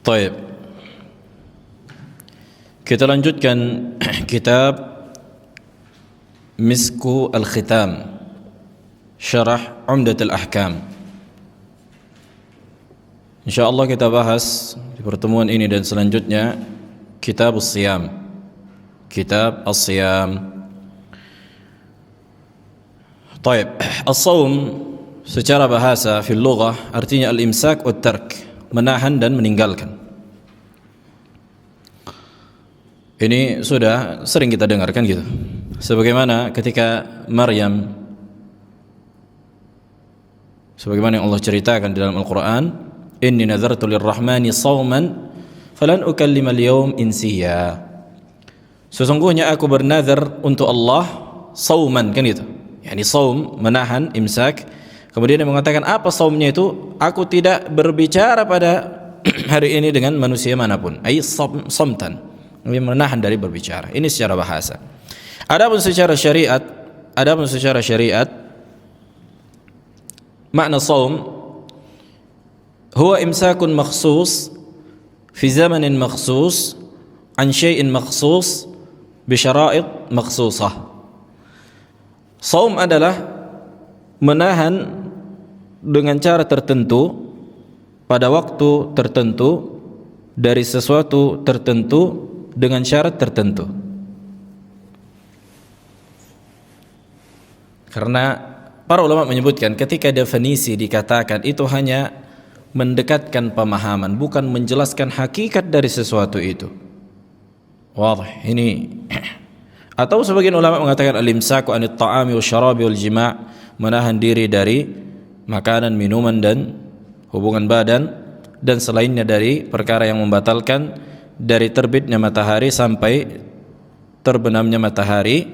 Taib. Kita lanjutkan kitab Misku Al-Khitam, Syarah Umdatul Ahkam. InsyaAllah kita bahas di pertemuan ini dan selanjutnya Kitab As-Siyam. Kitab As-Siyam. Taib. As-Sawm secara bahasa fil lughah artinya al-imsak wa tark, menahan dan meninggalkan. Ini sudah sering kita dengarkan gitu. Sebagaimana ketika Maryam, sebagaimana yang Allah ceritakan di dalam Al-Quran, inni nazartu lirrahmani sawman falan ukallima al-yawm insiya. Sesungguhnya aku bernazar untuk Allah sawman, kan itu. Yani sawm, menahan, imsak. Kemudian dia mengatakan apa sawmnya itu? Aku tidak berbicara pada hari ini dengan manusia manapun. Ay samtan, menahan dari berbicara. Ini secara bahasa. Adapun secara syariat, makna saum huwa imsakun makhsus fi zamanin makhsus an syai'in makhsus bi syara'id makhsusah. Saum adalah menahan dengan cara tertentu pada waktu tertentu dari sesuatu tertentu dengan syarat tertentu. Karena para ulama menyebutkan ketika definisi dikatakan itu hanya mendekatkan pemahaman, bukan menjelaskan hakikat dari sesuatu itu. Wadih ini. Atau sebagian ulama mengatakan al-imsaku anit ta'ami wasyarabi wal jima', menahan diri dari makanan, minuman dan hubungan badan dan selainnya dari perkara yang membatalkan, dari terbitnya matahari sampai terbenamnya matahari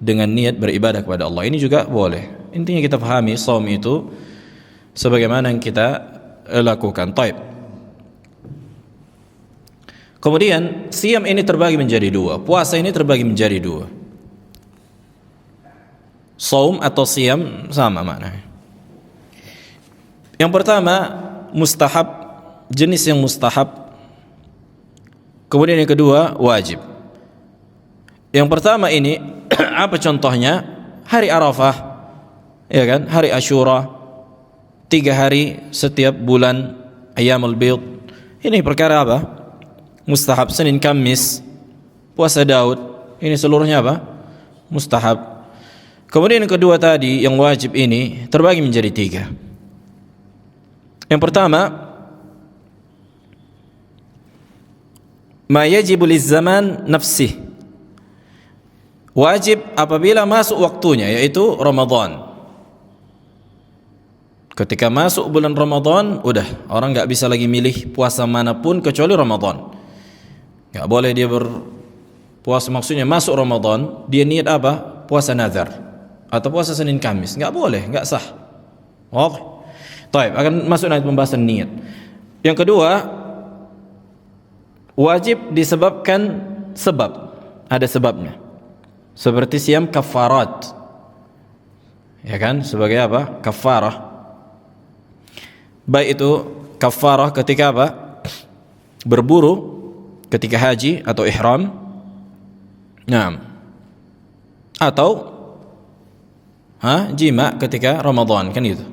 dengan niat beribadah kepada Allah. Ini juga boleh. Intinya kita pahami saum itu sebagaimana yang kita lakukan. Taib. Kemudian siam ini terbagi menjadi dua. Puasa ini terbagi menjadi dua. Saum atau siam sama maknanya. Yang pertama mustahab, jenis yang mustahab. Kemudian yang kedua wajib. Yang pertama ini apa contohnya? Hari Arafah, ya kan? Hari Asyura, 3 hari setiap bulan Ayyamul Bid. Ini perkara apa? Mustahab. Senin Kamis, puasa Daud, ini seluruhnya apa? Mustahab. Kemudian yang kedua tadi, yang wajib ini terbagi menjadi 3. Yang pertama, ma yajibu liz-zaman nafsih, wajib apabila masuk waktunya, yaitu Ramadan. Ketika masuk bulan Ramadan, udah orang nggak bisa lagi milih puasa manapun kecuali Ramadan. Nggak boleh dia berpuasa, maksudnya masuk Ramadan dia niat apa? Puasa nazar atau puasa Senin Kamis, nggak boleh, nggak sah. Oke. Taib, akan masuk nanti pembahasan niat. Yang kedua, wajib disebabkan sebab, ada sebabnya. Seperti siam kafarat, ya kan, sebagai apa? Kafarah. Baik itu kafarah ketika apa? Berburu ketika haji atau ihram. Nah, atau jima ketika Ramadan, kan gitu.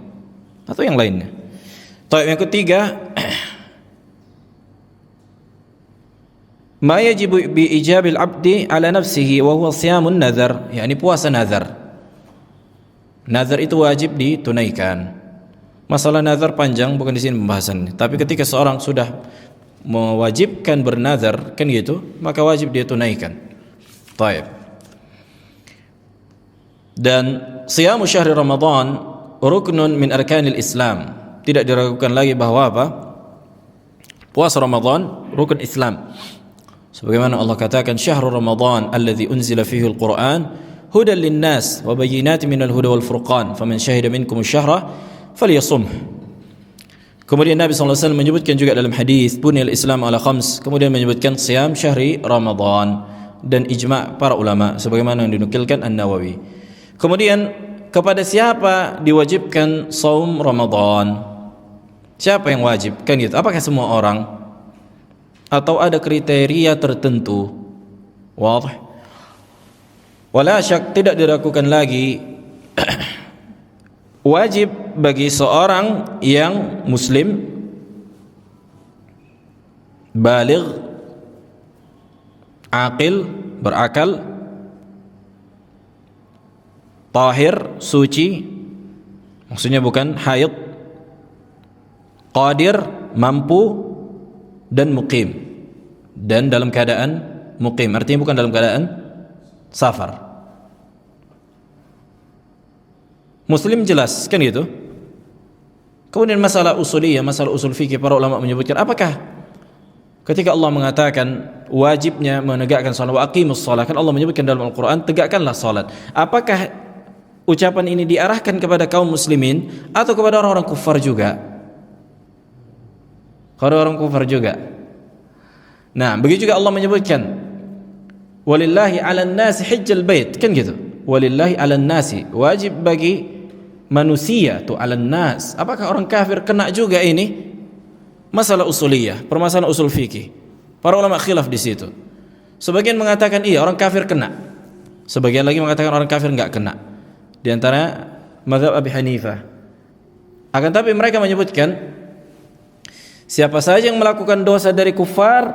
Atau yang lainnya. Taib, yang ketiga, ma yajibu bi ijabil abdi ala nafsihi wa huwa siyamun nazar, yakni puasa nazar. Nazar itu wajib ditunaikan. Masalah nazar panjang, bukan di sini pembahasannya. Tapi ketika seorang sudah mewajibkan bernazar, kan gitu, maka wajib dia tunaikan. Taib. Dan siyamu syahri Ramadan ruknun min arkanil Islam. Tidak diragukan lagi bahwa apa? Puasa Ramadan rukun Islam. Sebagaimana Allah katakan, syahrul Ramadan alladzi unzila fihi al-Qur'an hudan lin-nas wa bayyinatin minal huda wal furqan faman syahida minkum asy-syahra falyasumh. Kemudian Nabi SAW menyebutkan juga dalam hadis buniyal Islam ala khams, kemudian menyebutkan siyam syahri Ramadan dan ijma' para ulama sebagaimana yang dinukilkan An-Nawawi. Kemudian kepada siapa diwajibkan saum Ramadan? Siapa yang wajib? Kan gitu. Apakah semua orang? atau ada kriteria tertentu. Wadih. Wala syak, tidak diragukan lagi wajib bagi seorang yang muslim baligh, aqil, berakal, tahir, suci, maksudnya bukan haid, qadir, mampu, dan muqim. Dan dalam keadaan muqim, artinya bukan dalam keadaan safar. Muslim jelas kan gitu. Kemudian masalah usuliyah, masalah usul fikih, para ulama menyebutkan apakah ketika Allah mengatakan wajibnya menegakkan salat, wa aqimus shalah, kan Allah menyebutkan dalam Al-Qur'an tegakkanlah salat. Apakah ucapan ini diarahkan kepada kaum muslimin atau kepada orang-orang kufar juga? Kepada orang kufar juga. Nah, begitu juga Allah menyebutkan walillahi 'alan nasi hajjal bait, kan gitu. Walillahi 'alan nasi, wajib bagi manusia tu 'alan nas. Apakah orang kafir kena juga ini? Masalah usuliyah, permasalahan usul fikih. Para ulama khilaf di situ. Sebagian mengatakan iya, orang kafir kena. Sebagian lagi mengatakan orang kafir enggak kena. Di antara mazhab Abi Hanifah. Akan tapi mereka menyebutkan siapa saja yang melakukan dosa dari kufar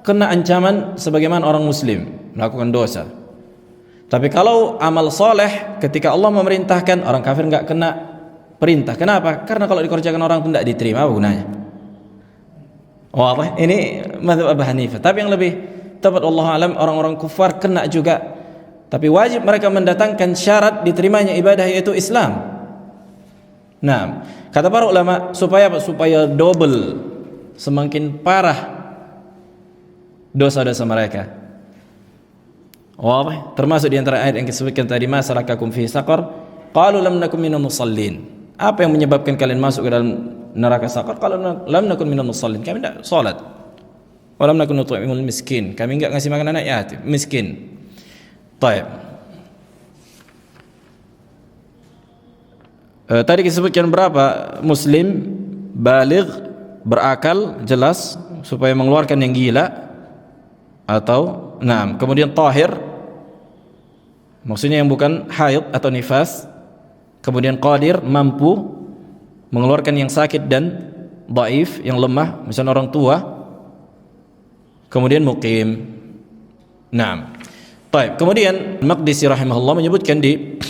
kena ancaman sebagaimana orang muslim melakukan dosa. Tapi kalau amal soleh ketika Allah memerintahkan, orang kafir enggak kena perintah. Kenapa? Karena kalau dikerjakan orang itu tidak diterima, apa gunanya? Wah, ini mazhab Abu Hanifah. Tapi yang lebih tepat wallahu alam, orang-orang kufar kena juga. Tapi wajib mereka mendatangkan syarat diterimanya ibadah, yaitu Islam. Nah, kata para ulama supaya apa? Supaya double, semakin parah dosa-dosa mereka. Wah, termasuk di antara ayat yang disebutkan tadi, masalakakum fi saqar, qalu lam nakum minal musallin. Apa yang menyebabkan kalian masuk ke dalam neraka saqar? Qalu lam nakun minal musallin. Kami tidak salat. Wa lam nakun nut'imul miskin. Kami enggak ngasih makan anak yatim, miskin. Baik. Tadi disebutkan berapa? Muslim, baligh, berakal, jelas, supaya mengeluarkan yang gila atau kemudian tahir, maksudnya yang bukan haid atau nifas. Kemudian qadir, mampu mengeluarkan yang sakit dan dhaif, yang lemah, misalnya orang tua. Kemudian muqim. Baik. Kemudian Maqdisi rahimahullah menyebutkan di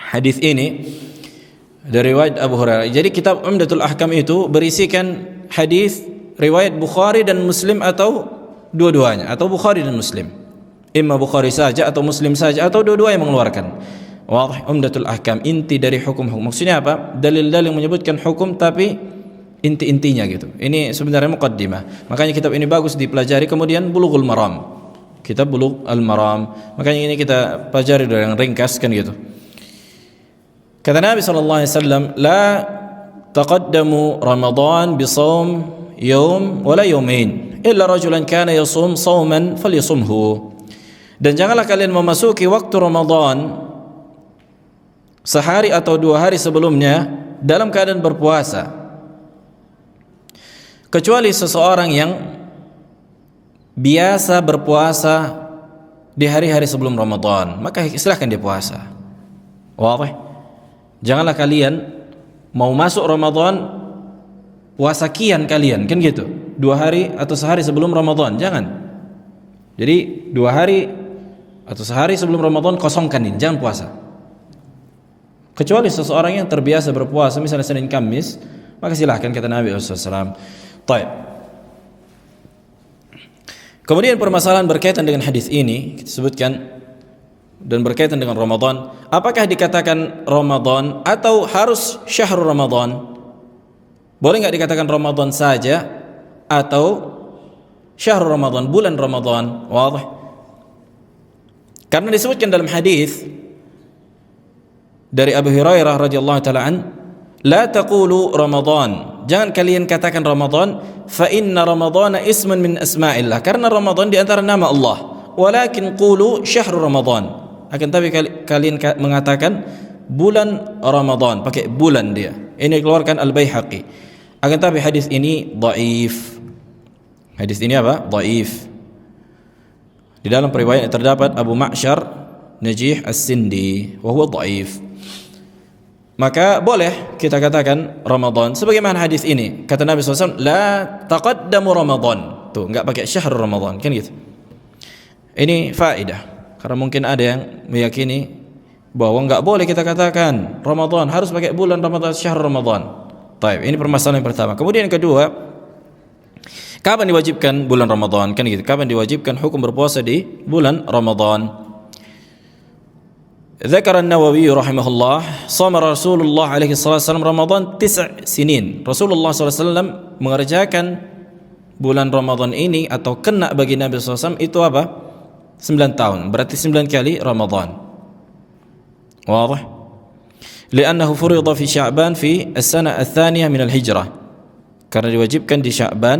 hadis ini dari riwayat Abu Hurairah. Jadi kitab Umdatul Ahkam itu berisikan hadis riwayat Bukhari dan Muslim atau dua-duanya, atau Bukhari dan Muslim. Imma Bukhari saja atau Muslim saja atau dua-duanya mengeluarkan. Wadih, Umdatul Ahkam, inti dari hukum-hukum. Maksudnya apa? Dalil-dalil yang menyebutkan hukum tapi inti-intinya gitu. Ini sebenarnya muqaddimah. Makanya kitab ini bagus dipelajari. Kemudian Bulughul Maram. Kitab Bulughul Maram. Makanya ini kita pelajari dengan ringkas kan gitu. Kata Nabi sallallahu alaihi wasallam, la taqaddamu Ramadan bisawm yawm wala yawmain illa rajulan kana yasum sawman falyasumhu. Dan janganlah kalian memasuki waktu Ramadan sehari atau 2 hari sebelumnya dalam keadaan berpuasa, kecuali seseorang yang biasa berpuasa di hari-hari sebelum Ramadan, maka silahkan dia puasa. Wah, janganlah kalian mau masuk Ramadan puasa kian kalian, kan gitu, 2 hari atau sehari sebelum Ramadan, jangan. Jadi 2 hari atau sehari sebelum Ramadan kosongkan ini, jangan puasa. Kecuali seseorang yang terbiasa berpuasa, misalnya Senin Kamis, maka silahkan, kata Nabi SAW. Baik. Kemudian permasalahan berkaitan dengan hadis ini kita sebutkan dan berkaitan dengan Ramadan. Apakah dikatakan Ramadan atau harus syahrul Ramadan? Boleh enggak dikatakan Ramadan saja atau syahrul Ramadan, bulan Ramadan? Wadih. Karena disebutkan dalam hadis dari Abu Hurairah radhiyallahu taala an, la taqulu Ramadan, jangan kalian katakan Ramadan, fa inna Ramadhana ismun min asma'illah, karena Ramadan di antara nama Allah, walakin qulu syahrul Ramadan, akan tapi kalian mengatakan bulan Ramadan, pakai bulan dia. Ini dikeluarkan Al-Baihaqi. Akan tapi hadis ini dhaif. Hadis ini apa? Dhaif. Di dalam periwayat terdapat Abu Ma'syar Najih As-Sindi wa huwa dhaif. Maka boleh kita katakan Ramadan sebagaimana hadis ini. Kata Nabi SAW, la taqaddamu Ramadan. Tuh, enggak pakai syahr Ramadan, kan gitu. Ini faedah. Karena mungkin ada yang meyakini bahwa enggak boleh kita katakan Ramadan, harus pakai bulan Ramadan, syahr Ramadan. Baik, ini permasalahan yang pertama. Kemudian yang kedua, kapan diwajibkan bulan Ramadan? Kan gitu. Kapan diwajibkan hukum berpuasa di bulan Ramadan? Dzakara An-Nawawi rahimahullah, shama Rasulullah alaihi wasallam Ramadan 9 sinin. Rasulullah SAW mengerjakan bulan Ramadan ini atau kena bagi Nabi SAW itu apa? 9 tahun. Berarti 9 kali Ramadan. Wadah? Li'annahu furida fi Sya'ban fi as-sanah ats-tsaniyah min al-hijrah. Karena diwajibkan di Sya'ban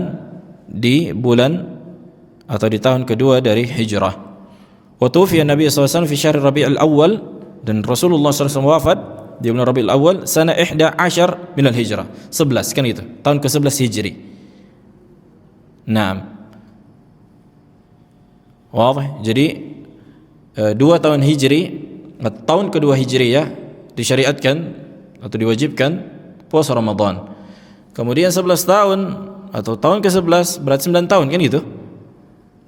di bulan atau di tahun kedua dari hijrah. Wa tuwfiya Nabi SAW fi syahr Rabi'ul Awwal, dan Rasulullah SAW wafat di bulan Rabi'ul Awwal sanah 11 min al-hijrah. 11 kan itu, tahun ke-11 Hijri. Naam. Wadah? Jadi 2 tahun Hijri, tahun kedua Hijriyah disyariatkan atau diwajibkan puasa Ramadan. Kemudian 11 tahun atau tahun ke-11 berarti 9 tahun kan gitu.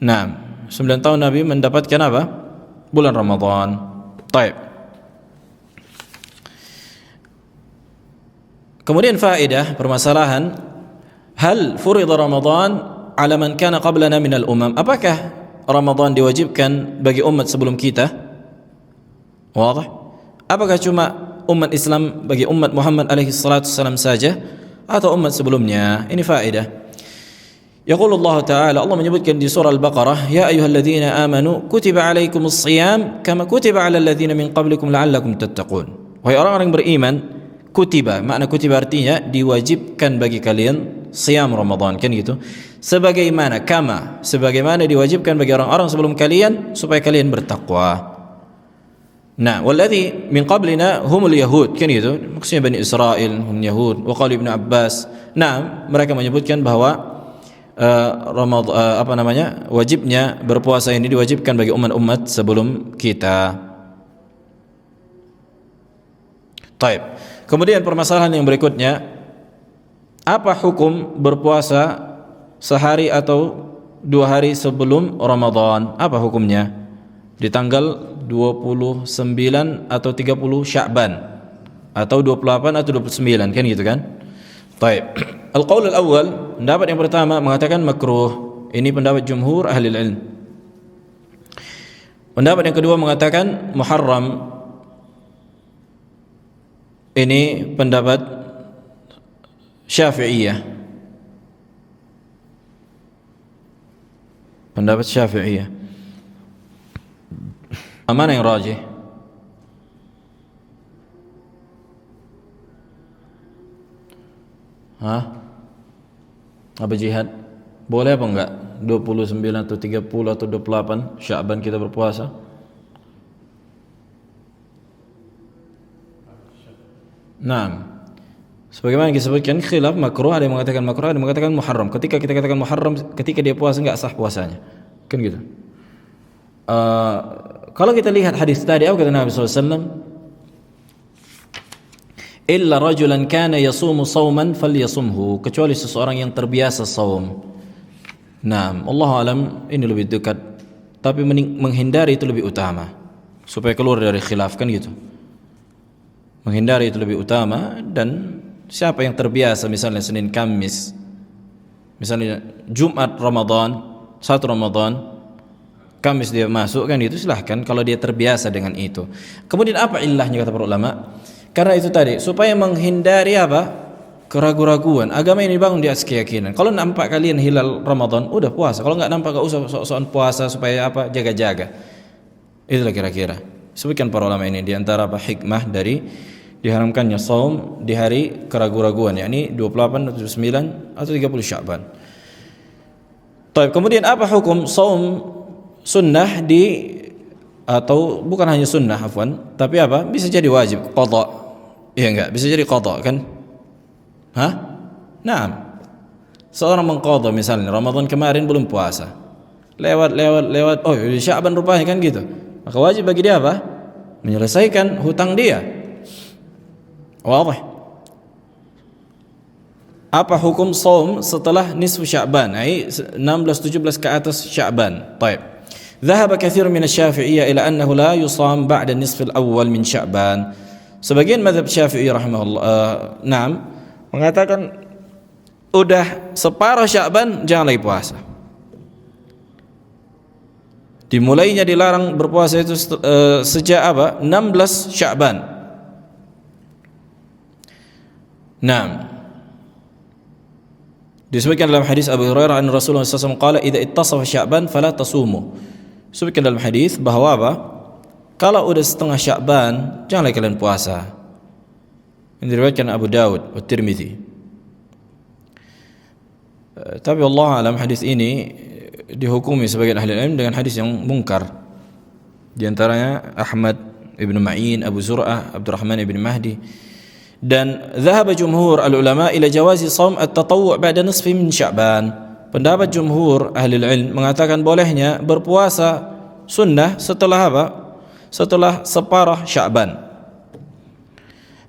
Nah, 9 tahun Nabi mendapatkan apa? Bulan Ramadan. Baik. Kemudian faedah permasalahan, hal furida Ramadan ala man kana qablana minal umam? Apakah Ramadan diwajibkan bagi umat sebelum kita? Wadah? Apakah cuma umat Islam bagi umat Muhammad alaihi salatu wasallam saja atau umat sebelumnya? Ini faedah. Yaqulu Allah Ta'ala, Allah menyebutkan di surah Al-Baqarah, ya ayyuhalladzina amanu kutiba alaikumus shiyam kama kutiba alal ladzina min qablikum la'allakum tattaqun. Wahai orang-orang beriman, kutiba, makna kutiba artinya diwajibkan bagi kalian siyam Ramadan, kan gitu. Sebagaimana sebagaimana diwajibkan bagi orang-orang sebelum kalian supaya kalian bertakwa. Nah, walladzi min qablina humul yahud, kan itu maksudnya Bani Israel, hum Yahud. Wa qala Ibnu Abbas, nah mereka menyebutkan bahwa wajibnya berpuasa ini diwajibkan bagi umat-umat sebelum kita. Taib. Kemudian permasalahan yang berikutnya, apa hukum berpuasa sehari atau 2 hari sebelum Ramadan? Apa hukumnya? Di tanggal 29 atau 30 Sya'ban atau 28 atau 29, kan gitu kan? Baik. Al-qaul al-awwal, pendapat yang pertama mengatakan makruh. Ini pendapat jumhur ahli ilm. Pendapat yang kedua mengatakan muharram. Ini pendapat Syafi'iyah. Pendapat Syafi'iyah. Mana yang rajih? Apa jihad? Boleh apa enggak? 29 atau 30 atau 28 Sya'ban kita berpuasa? Nah, sebagaimana disebutkan khilaf makruh, ada yang mengatakan makruh, ada yang mengatakan muharram. Ketika kita katakan muharram, ketika dia puasa enggak sah puasanya. Kan gitu. Kalau kita lihat hadis tadi, apa kata Nabi SAW? Illa rajulan kana yasumu sawman falyasumhu, kecuali seseorang yang terbiasa saum. Nah, Allah alam ini lebih dekat, tapi menghindari itu lebih utama supaya keluar dari khilaf, kan gitu. Menghindari itu lebih utama, dan siapa yang terbiasa misalnya Senin Kamis, misalnya Jumat Ramadan, 1 Ramadan, Kamis dia masuk, kan itu silahkan kalau dia terbiasa dengan itu. Kemudian apa ilahnya kata para ulama? Karena itu tadi supaya menghindari apa? Keraguan-raguan. Agama ini dibangun di atas keyakinan. Kalau nampak kalian hilal Ramadan, udah puasa. Kalau enggak nampak, enggak usah sok-sokan puasa supaya apa? Jaga-jaga. Itulah kira-kira. Sebutkan para ulama ini di antara apa hikmah dari diharamkannya shaum di hari keraguan-raguan, yakni 28 atau 29 atau 30 Sya'ban. Baik, kemudian apa hukum shaum sunnah atau bukan hanya sunnah afwan, tapi apa? Bisa jadi wajib qada. Iya enggak? Bisa jadi qada kan? Nah, seorang mengqadha misalnya Ramadan kemarin belum puasa. Lewat, oh Sya'ban rupanya kan gitu. Maka wajib bagi dia apa? Menyelesaikan hutang dia. Wadah. Apa hukum saum setelah nisfu Sya'ban? Ai 16-17 ke atas Sya'ban. Baik. Dhahaba katsir min asy-Syafi'iyyah ila annahu la yusam ba'da nisf al-awwal min Sya'ban. Sebagian mazhab Syafi'i rahimahullah mengatakan udah separuh Sya'ban jangan lagi puasa. Dimulainya dilarang berpuasa itu sejak apa? 16 Sya'ban. Disebutkan dalam hadis Abu Hurairah an Rasulullah SAW qala idza ittasafa Sya'ban fala tasumu. Disebutkan dalam hadis bahwa apa? Kalau udah setengah Sya'ban janganlah kalian puasa. Ini diriwayatkan Abu Dawud dan Tirmizi. Tapi Allah alam hadis ini dihukumi sebagian ahli ilmu dengan hadis yang mungkar. Di antaranya Ahmad ibn Ma'in, Abu Zur'ah, Abdurrahman ibn Mahdi. Dan dhahaba jumhur al-ulama ila jawazi shaum at-tatawwu' ba'da nisfi min Sya'ban. Pendapat jumhur ahli ilmu mengatakan bolehnya berpuasa sunnah setelah apa? Setelah separuh Sya'ban.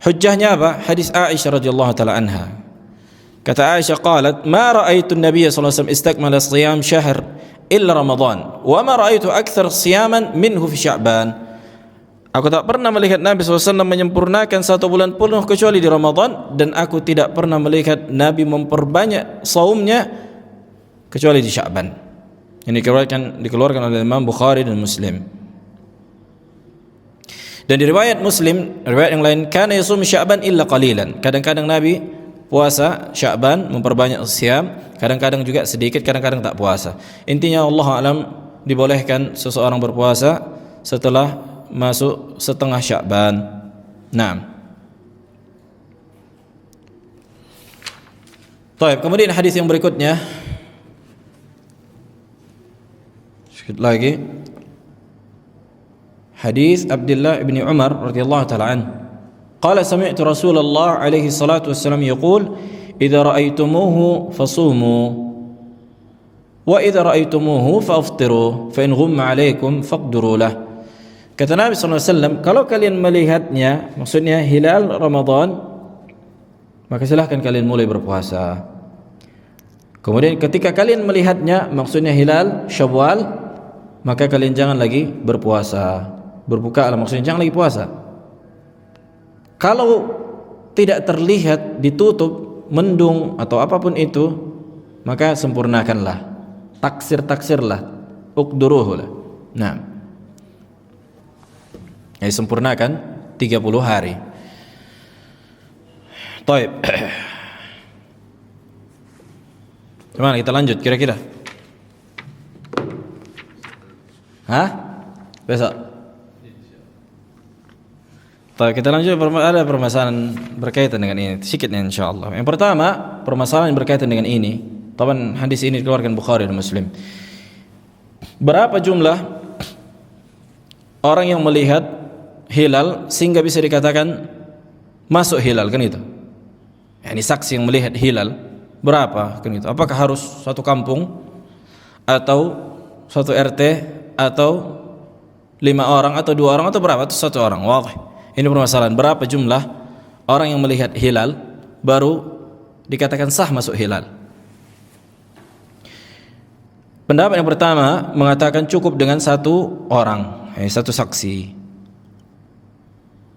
Hujjahnya apa? Hadis Aisyah radhiyallahu taala anha. Kata Aisyah qalat, "Ma ra'aitu an-nabiy sallallahu alaihi wasallam istakmala shiyam syahr illa Ramadan, wa ma ra'aitu akthar siyaman minhu fi Sya'ban." Aku tak pernah melihat Nabi SAW menyempurnakan 1 bulan penuh kecuali di Ramadan, dan aku tidak pernah melihat Nabi memperbanyak saumnya kecuali di Sya'ban. Ini dikeluarkan oleh Imam Bukhari dan Muslim. Dan di riwayat Muslim, riwayat yang lain, kana yasum Sya'ban illa qalilan. Kadang-kadang Nabi puasa Sya'ban, memperbanyak siam, kadang-kadang juga sedikit, kadang-kadang tak puasa. Intinya Allah alam dibolehkan seseorang berpuasa setelah masuk setengah Sya'ban. Baik, kemudian hadis yang berikutnya. Sedikit lagi. Hadis Abdullah bin Umar radhiyallahu taala an. Qala sami'tu Rasulullah alaihi salatu wassalam yaqul, "Idza ra'aytumuhu fasumu wa idza ra'aytumuhu faftiru, fa in ghumma 'alaikum faqduru lah." Kata Nabi SAW, kalau kalian melihatnya, maksudnya hilal Ramadan, maka silahkan kalian mulai berpuasa. Kemudian ketika kalian melihatnya, maksudnya hilal Syawal, maka kalian jangan lagi berpuasa. Berbuka maksudnya jangan lagi puasa. Kalau tidak terlihat, ditutup, mendung atau apapun itu, maka sempurnakanlah. Taksirlah. Uqduruhu lah. Sempurnakan 30 hari. Baik. Gimana kita lanjut kira-kira? Besok. Baik, kita lanjut. Ada permasalahan berkaitan dengan ini sedikitnya insyaallah. Yang pertama, permasalahan yang berkaitan dengan ini, taban hadis ini dikeluarkan Bukhari dan Muslim. Berapa jumlah orang yang melihat hilal sehingga bisa dikatakan masuk hilal, kan itu? Ini saksi yang melihat hilal berapa, kan itu? Apakah harus satu kampung atau satu RT atau 5 orang atau 2 orang atau berapa atau 1 orang? Wadah. Ini permasalahan berapa jumlah orang yang melihat hilal baru dikatakan sah masuk hilal. Pendapat yang pertama mengatakan cukup dengan 1 orang, 1 saksi.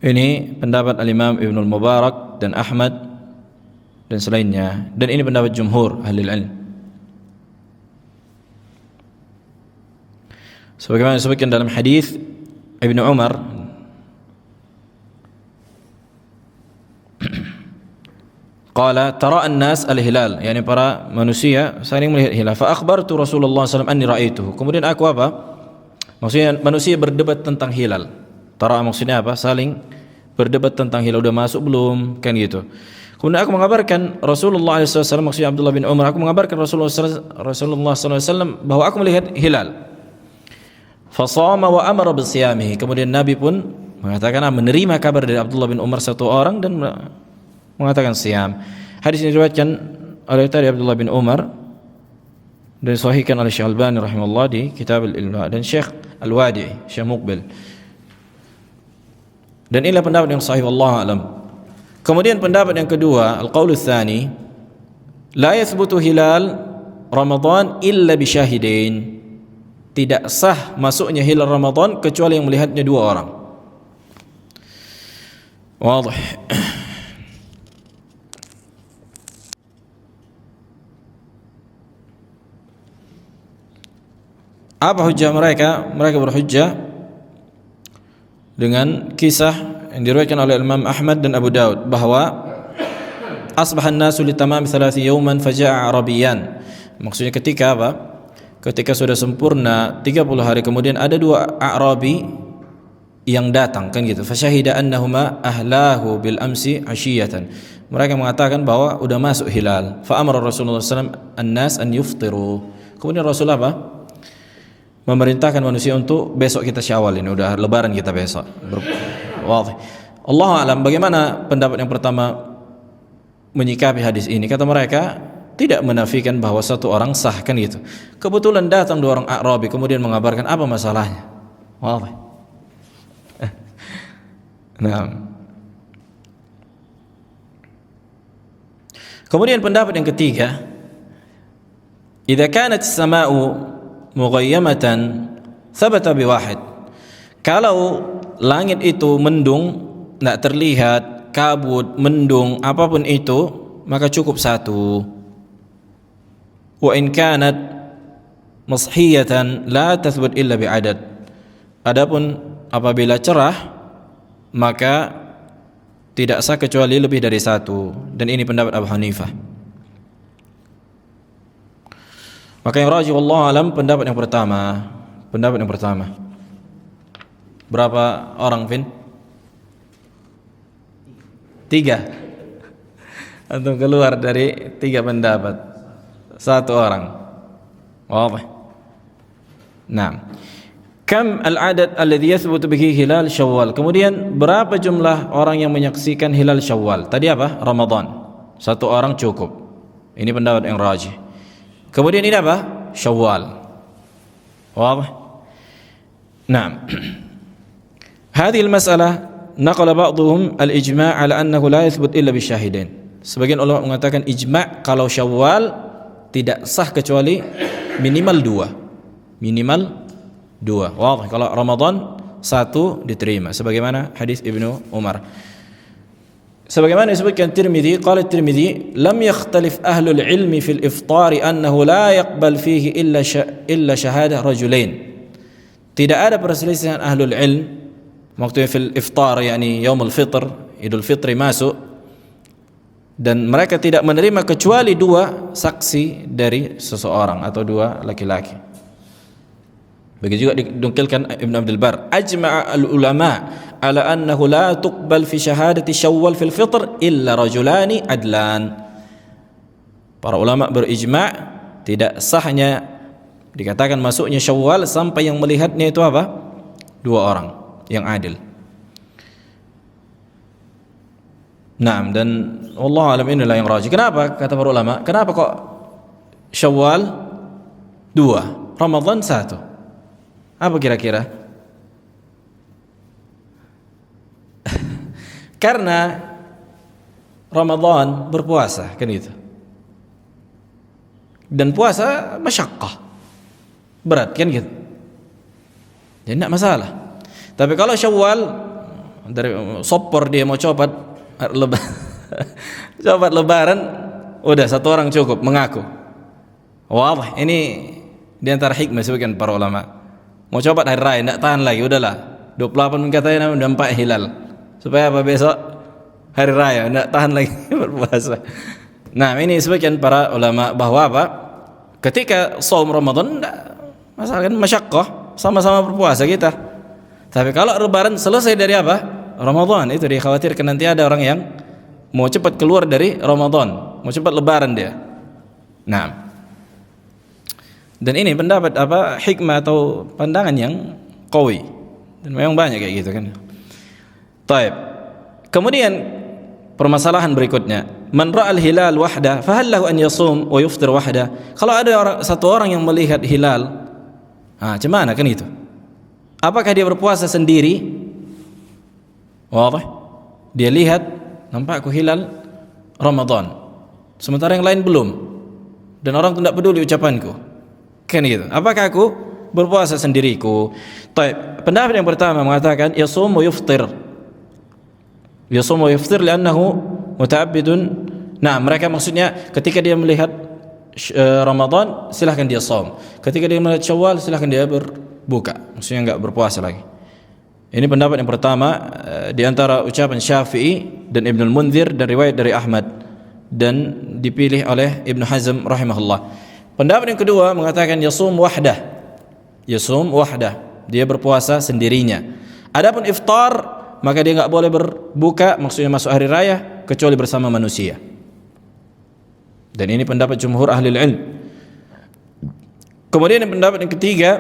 Ini pendapat Al-Imam Ibnul Mubarak dan Ahmad dan selainnya, dan ini pendapat jumhur ahli ilmu. Sebagaimana disebutkan dalam hadis Ibnu Umar, qala tara an-nas al-hilal, yani para manusia saling melihat hilal. Fa akhbartu Rasulullah SAW anni ra'aituhu. Kemudian aku apa? Maksudnya manusia berdebat tentang hilal. Tara maksudnya apa? Saling berdebat tentang hilal, udah masuk belum, kan gitu. Kemudian aku mengabarkan Rasulullah SAW, maksudnya Abdullah bin Umar, aku mengabarkan Rasulullah SAW bahwa aku melihat hilal. Fasama wa amara bisiyamihi. Kemudian Nabi pun mengatakan, menerima kabar dari Abdullah bin Umar 1 orang dan mengatakan siyam. Hadis ini diriwayatkan oleh tadi Abdullah bin Umar dan disahihkan oleh Syekh Al-Albani rahimahullah di Kitab Al-Ilma dan Syekh Al-Wadi'i, Syekh Muqbil. Dan inilah pendapat yang sahih, wallahu alam. Kemudian pendapat yang kedua, al-qaul tsani, la yathbutu hilal Ramadan illa bi syahidain. Tidak sah masuknya hilal Ramadan kecuali yang melihatnya dua orang. Wadih. Apa hujjah mereka? Mereka berhujjah dengan kisah yang diriwayatkan oleh Imam Ahmad dan Abu Daud bahwa asbahan nasu li tamam 3 yawman faja'a arabiyan. Maksudnya ketika apa? Ketika sudah sempurna 30 hari kemudian ada dua A'rabi yang datang kan gitu. Fasyahida annahuma ahlahu bil amsi ashiyatan. Mereka mengatakan bahwa udah masuk hilal. Fa amara Rasulullah SAW an-nas an yuftiru. Kemudian Rasul apa? Memerintahkan manusia untuk besok kita Syawal, ini udah lebaran kita besok. Wadih. Allahu a'lam, bagaimana pendapat yang pertama menyikapi hadis ini? Kata mereka tidak menafikan bahwa satu orang sah kan gitu. Kebetulan datang dua orang A'rabi kemudian mengabarkan, apa masalahnya? Wadih. Nah. Kemudian pendapat yang ketiga, idza kanat as-sama'u mughayyamatan thabata biwahid. Kalau langit itu mendung, tidak terlihat, kabut, mendung, apapun itu, maka cukup satu. Wa in kanat mashiyatan la tathbut illa bi'adad. Adapun apabila cerah, maka tidak sah kecuali lebih dari satu. Dan ini pendapat Abu Hanifah. Maka yang rajih wallahu alam pendapat yang pertama. Pendapat yang pertama. Berapa orang, Vin? 3. Antum keluar dari 3 pendapat. 1 orang. Wadah. Nah. Kam al-adad alladhi yathbutu bihi hilal Syawal. Kemudian berapa jumlah orang yang menyaksikan hilal Syawal? Tadi apa? Ramadan. 1 orang cukup. Ini pendapat yang rajih. Kemudian ini apa? Syawal. Wadah? Naam. Hadhihi al-mas'alah naqala ba'dhum al-ijma' ala annahu la yathbut illa bisyahidain. Sebagian ulama mengatakan ijma' kalau Syawal tidak sah kecuali minimal 2. Minimal 2. Wadah? Kalau Ramadan 1 diterima sebagaimana hadis Ibnu Umar. Sebagaimana disebutkan Tirmidzi, qala Tirmidzi, lam yakhtalif ahlul ilmi fil iftar annahu la yaqbal fihi illa syahadah rajulain. Tidak ada perselisihan ahlul ilm waktu fil iftar, yakni yaumul fitr, Idul Fitri masuk, dan mereka tidak menerima kecuali 2 saksi dari seseorang atau 2 laki-laki. Begitu juga dinukilkan Ibn Abdul Bar, ajma'a al-ulama ala annahu la tuqbal fi syahadati Syawal fil fitr illa rajulani adlan. Para ulama berijma' tidak sahnya dikatakan masuknya Syawal sampai yang melihatnya itu apa? 2 orang yang adil. Naam, dan wallahu alam inilah yang rajih. Kenapa kata para ulama? Kenapa kok Syawal 2, Ramadan 1? Apa kira-kira? Karena Ramadan berpuasa kan gitu. Dan puasa masyaqqah, berat kan gitu. Jadi tidak masalah. Tapi kalau Syawal dari sopor dia mau cobat cobat lebaran, udah 1 orang cukup mengaku. Wah, ini di antara hikmah sebagian para ulama. Mau coba hari raya, tidak tahan lagi, udahlah 28 katanya udah 4 hilal, supaya apa besok hari raya, tidak tahan lagi berpuasa. Nah, ini sebagian para ulama bahwa apa? Ketika saum Ramadan tidak masalah kan, masyaqqah, sama-sama berpuasa kita. Tapi kalau lebaran selesai dari apa? Ramadan, itu dikhawatirkan nanti ada orang yang mau cepat keluar dari Ramadan, mau cepat lebaran dia. Nah, dan ini pendapat apa, hikmah atau pandangan yang qawi, dan memang banyak kayak gitu kan. Taib. Kemudian permasalahan berikutnya, man ra'al hilal wahda fa hal lahu an yasum wa yuftir wahda? Kalau ada satu orang yang melihat hilal, macam mana kan itu? Apakah dia berpuasa sendiri? Wadah. Dia lihat, nampak aku hilal Ramadan, sementara yang lain belum, dan orang tidak peduli ucapanku, kan gitu. Apakah aku berpuasa sendiriku? Taib. Pendapat yang pertama mengatakan yasum wa yuftir. Yasum wa yuftir li'annahu muta'abbidun. Nah, mereka maksudnya ketika dia melihat Ramadan silahkan dia saum. Ketika dia melihat Syawal silahkan dia berbuka. Maksudnya enggak berpuasa lagi. Ini pendapat yang pertama di antara ucapan Syafi'i dan Ibnu Al-Munzir dan riwayat dari Ahmad, dan dipilih oleh Ibnu Hazm rahimahullah. Pendapat yang kedua mengatakan yasum wahdah. Yasum wahdah. Dia berpuasa sendirinya. Adapun iftar, maka dia enggak boleh berbuka, maksudnya masuk hari raya, kecuali bersama manusia. Dan ini pendapat jumhur ahli ilm. Kemudian pendapat yang ketiga,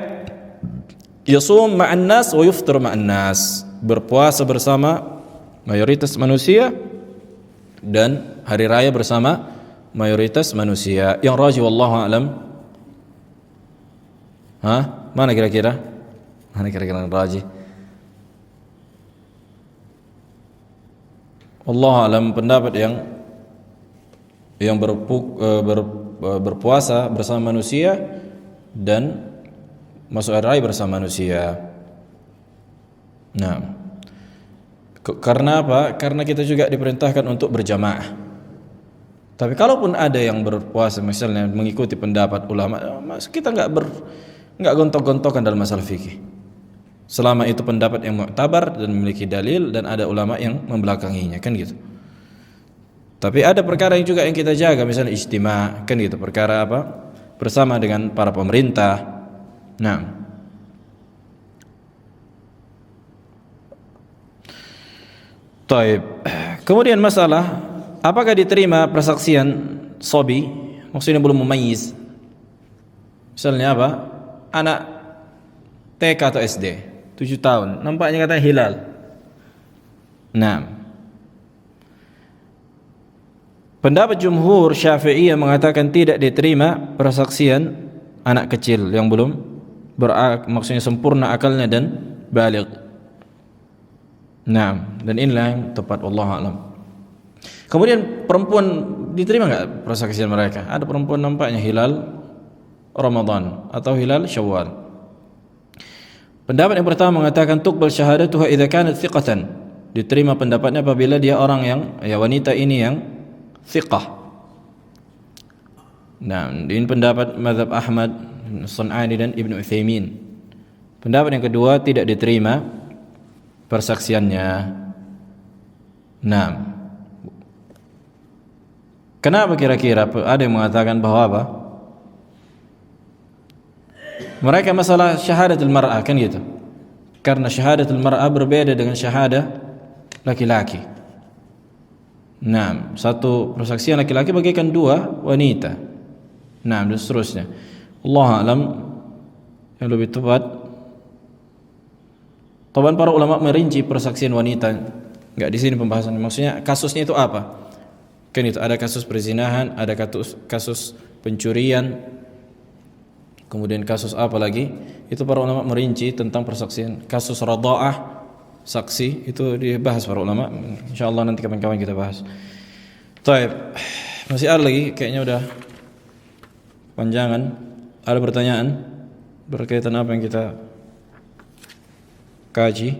yasum ma'an nas wa yuftir ma'an nas. Berpuasa bersama mayoritas manusia dan hari raya bersama mayoritas manusia. Yang rajih wallahu a'lam. Mana kira-kira? Mana kira-kira yang rajih? Wallahu a'lam, pendapat yang berpuasa bersama manusia dan masuk hari raya bersama manusia. Nah, karena apa? Karena kita juga diperintahkan untuk berjamaah. Tapi kalaupun ada yang berpuasa misalnya mengikuti pendapat ulama, kita enggak gontok-gontokan dalam masalah fikih. Selama itu pendapat yang mu'tabar dan memiliki dalil dan ada ulama yang membelakanginya, kan gitu. Tapi ada perkara yang juga yang kita jaga, misalnya ijtima', kan gitu, perkara apa? Bersama dengan para pemerintah. Nah, taib. Kemudian masalah, apakah diterima persaksian sobi, maksudnya belum memayyiz. Misalnya apa? Anak TK atau SD, 7 tahun, nampaknya kata hilal. Nah, pendapat jumhur Syafi'iyah mengatakan tidak diterima persaksian anak kecil yang belum maksudnya sempurna akalnya dan baligh. Nah, dan inilah yang tepat, wallahu a'lam. Kemudian perempuan diterima enggak persaksian mereka? Ada perempuan nampaknya hilal Ramadan atau hilal Syawal. Pendapat yang pertama mengatakan tuqbal syahadatuha idza kanat thiqatan. Diterima pendapatnya apabila dia orang yang wanita ini yang thiqah. Nah, ini pendapat mazhab Ahmad, Sun'ani dan Ibnu Utsaimin. Pendapat yang kedua tidak diterima persaksiannya. Nah, kenapa kira-kira? Ada yang mengatakan bahwa apa? Mereka masalah syahadatul mar'ah, kan gitu. Karena syahadatul mar'ah berbeda dengan syahadah laki-laki. Nah, satu persaksian laki-laki bagaikan dua wanita. Nah, dan seterusnya. Allah alam yang lebih tepat. Taban para ulama merinci persaksian wanita. Enggak di sini pembahasannya. Maksudnya kasusnya itu apa? Kan itu ada kasus perzinahan, ada kasus pencurian, kemudian kasus apa lagi? Itu para ulama merinci tentang persaksian. Kasus radha'ah, saksi, itu dibahas para ulama. Insyaallah nanti kapan-kapan kita bahas. Baik. Masih ada lagi, kayaknya udah panjangan. Ada pertanyaan berkaitan apa yang kita kaji?